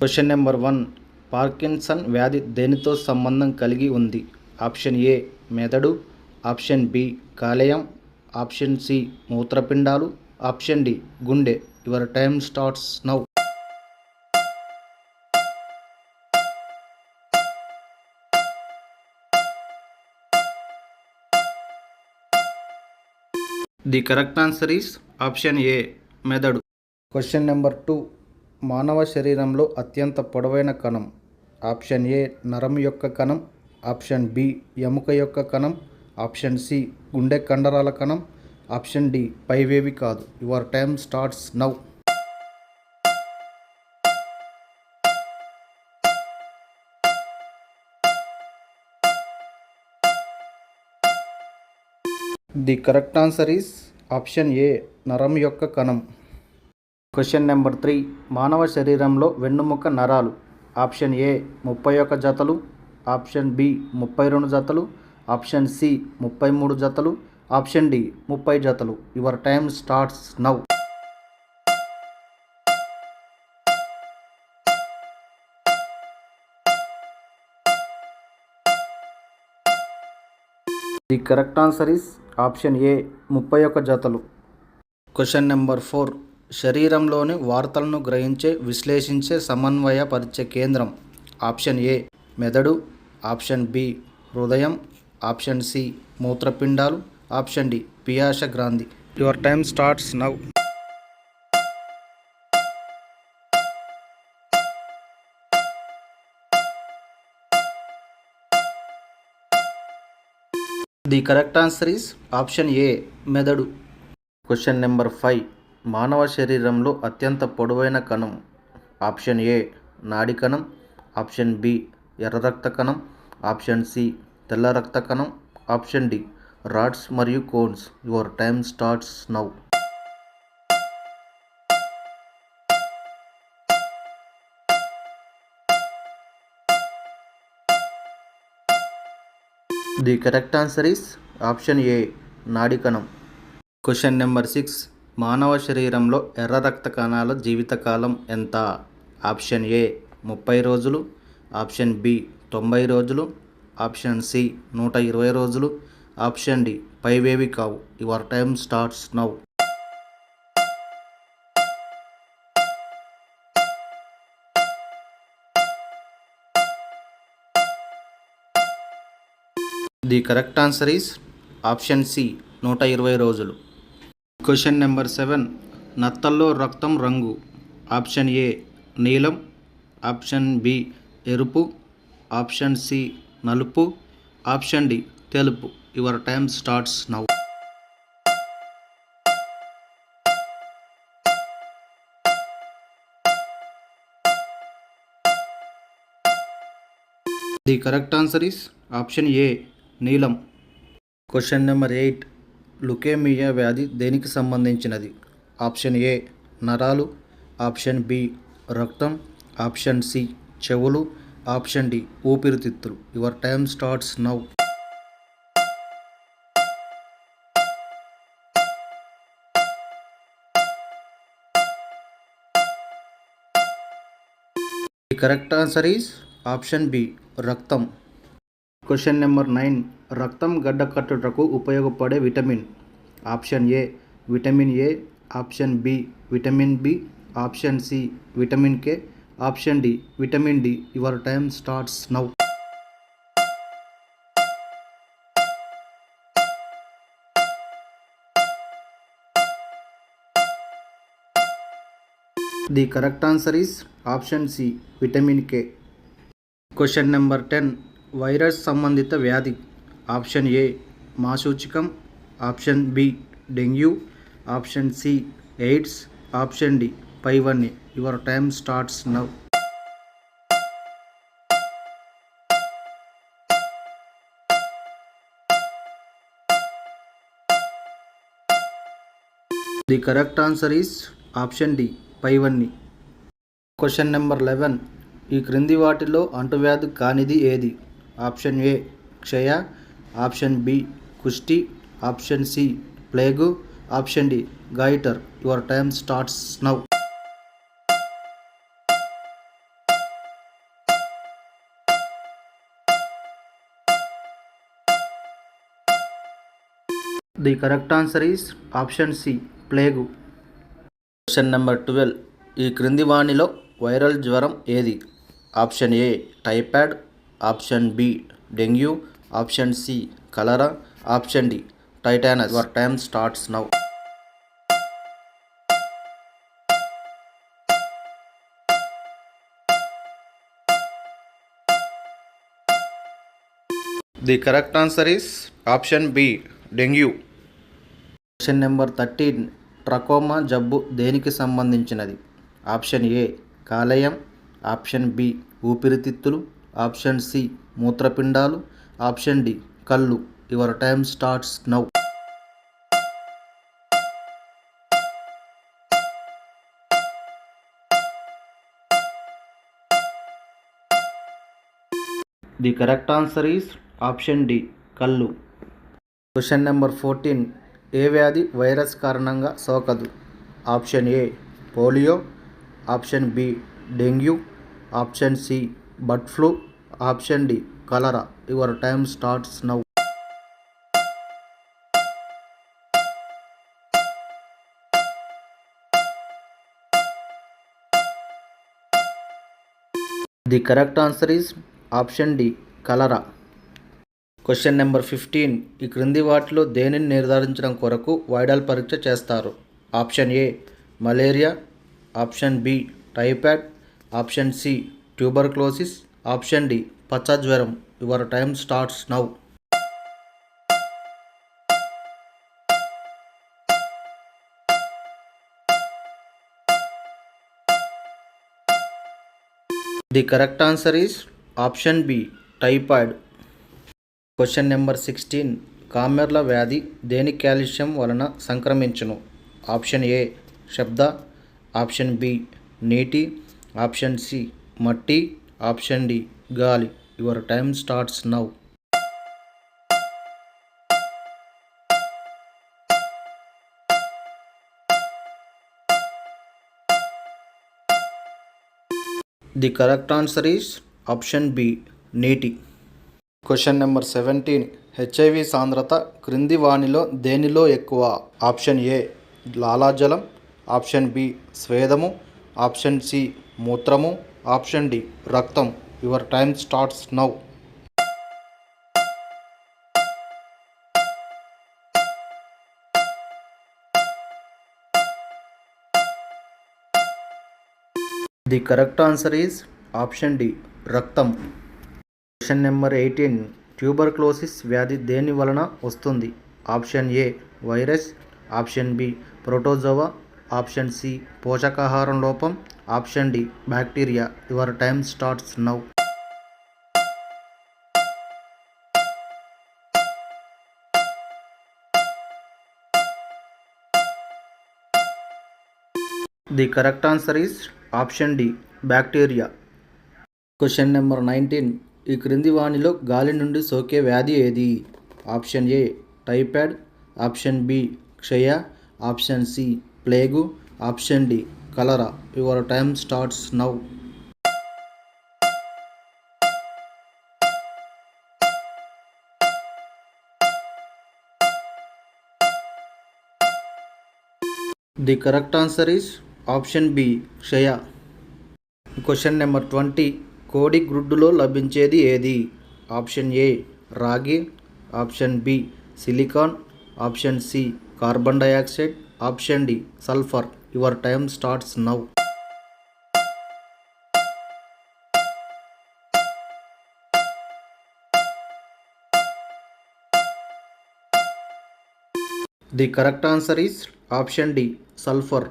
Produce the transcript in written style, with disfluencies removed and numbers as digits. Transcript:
Question number 1. Parkinson వ్యాధి దేనితో సంబంధం కలిగి ఉంది? ఆప్షన్ ఏ మెదడు, ఆప్షన్ బి కాలేయం, ఆప్షన్ సి మూత్రపిండాలు, ఆప్షన్ డి గుండె. Your time starts now. The correct answer is option A మెదడు. Question number 2. మానవ శరీరంలో అత్యంత పొడవైన కణం. ఆప్షన్ ఏ నరం యొక్క కణం, ఆప్షన్ బి ఎముక యొక్క కణం, ఆప్షన్ సి గుండె కండరాల కణం, ఆప్షన్ డి పైవేవి కాదు. Your time starts now. The correct answer is option ఏ నరం యొక్క కణం. Question number 3. మానవ శరీరంలో వెన్నుముక నరాలు. ఆప్షన్ ఏ 31 జతలు, ఆప్షన్ బి 32 జతలు, ఆప్షన్ సి 33 జతలు, ఆప్షన్ డి 30 జతలు. Your time starts now. The correct answer is option ఏ 31 జతలు. Question number 4. శరీరంలోని వార్తలను గ్రహించే, విశ్లేషించే, సమన్వయపరిచే కేంద్రం. ఆప్షన్ ఏ మెదడు, ఆప్షన్ బి హృదయం, ఆప్షన్ సి మూత్రపిండాలు, ఆప్షన్ డి పియాస గ్రంథి. Your time starts now. The correct answer is option A మెదడు. Question number 5. మానవ శరీరంలో అత్యంత పొడవైన కణం. ఆప్షన్ ఏ నాడి కణం, ఆప్షన్ బి ఎర్ర రక్త కణం, ఆప్షన్ సి తెల్ల రక్త కణం, ఆప్షన్ డి రాడ్స్ మరియు cones. Your time starts now. The correct answer is option ఏ నాడి కణం. Question number 6. మానవ శరీరంలో ఎర్ర రక్త కణాల జీవితకాలం ఎంత? ఆప్షన్ ఏ 30 రోజులు, ఆప్షన్ బి 90 రోజులు, ఆప్షన్ సి 120 రోజులు, ఆప్షన్ డి పైవేవి కావు. Your time starts now. The correct answer is option C 120 రోజులు. Question number 7. నత్తల్లో రక్తం రంగు. ఆప్షన్ ఏ నీలం, ఆప్షన్ బి ఎరుపు, ఆప్షన్ సి నలుపు, ఆప్షన్ డి తెలుపు. Your time starts now. The correct answer is option A నీలం. Question number 8. లుకేమియా వ్యాధి దేనికి సంబంధించినది? ఆప్షన్ ఏ నరాలు, ఆప్షన్ బి రక్తం, ఆప్షన్ సి చెవులు, ఆప్షన్ డి ఊపిరితిత్తులు. Your time starts now. The correct answer is option B రక్తం. Question number 9. రక్తం గడ్డ కట్టుటకు ఉపయోగపడే vitamin. Option A vitamin A, option B vitamin B, option C vitamin K, option D vitamin D. Your time starts now. The correct answer is option C vitamin K. Question number 10. Virus సంబంధిత వ్యాధి. Option A మాసూచికం, option B dengue, option C AIDS, option D పైవన్నీ. Your time starts now. The correct answer is option D పైవన్నీ. Question number 11. ఈ క్రింది వాటిలో అంటువ్యాధి కానిది ఏది? ఆప్షన్ ఏ క్షయ, ఆప్షన్ బి కుష్టి, option C plague, option D goitre. Your time starts now. The correct answer is option C plague. Question number 12. ఈ క్రింది వాణిలో వైరల్ జ్వరం ఏది? Option A typhoid, option B dengue, option C cholera, option D tetanus. Your time starts now. The correct answer is option B dengue. Question number 13. Trachoma జబ్బు దేనికి సంబంధించినది? Option A కాలేయం, option B ఊపిరితిత్తులు, option C మూత్రపిండాలు, option D కళ్ళు. Your time starts now. The correct answer is option D కళ్ళు. Question number 14. ఏ వ్యాధి వైరస్ కారణంగా సోకదు? Option A polio, option B dengue, option C bird flu, option D cholera. Your time starts now. The correct answer is option D cholera. Question number 15. ఈ క్రింది వాటిలో దేనిని నిర్ధారించడం కొరకు వైడల్ పరీక్ష చేస్తారు? Option A malaria, option B typhoid, option C tuberculosis, option D పచ్చ జ్వరం. Your time starts now. The correct answer is option B typhoid. Question number 16. కామెర్ల వ్యాధి దేని కాల్షియం వలన సంక్రమించును? ఆప్షన్ ఏ శబ్ద, ఆప్షన్ బి నీటి, ఆప్షన్ సి మట్టి, ఆప్షన్ డి గాలి. Your time starts now. The correct answer is option B నీటి. Question number 17. హెచ్ఐవి సాంద్రత క్రింది వానిలో దేనిలో ఎక్కువ? ఆప్షన్ ఏ లాలాజలం, ఆప్షన్ బి స్వేదము, ఆప్షన్ సి మూత్రము, ఆప్షన్ డి రక్తం. Your time starts now. The correct answer is option D రక్తం. Question number 18. ట్యూబర్క్లోసిస్ వ్యాధి దేని వలన వస్తుంది? Option A virus, option B protozoa, option C పోషకాహారం లోపం, option D bacteria. Your time starts now. The correct answer is option D bacteria. Question number 19. ఈ క్రింది వానిలో గాలి నుండి సోకే వ్యాధి ఏది? Option A typhoid, option B క్షయ, option C plague, option D cholera. Your time starts now. The correct answer is option B క్షయ. Question number 20. కోడి గ్రుడ్డులో లభించేది ఏది? ఆప్షన్ ఏ రాగి, option B silicon, option C carbon dioxide, option D sulphur. Your time starts now. The correct answer is option D sulphur.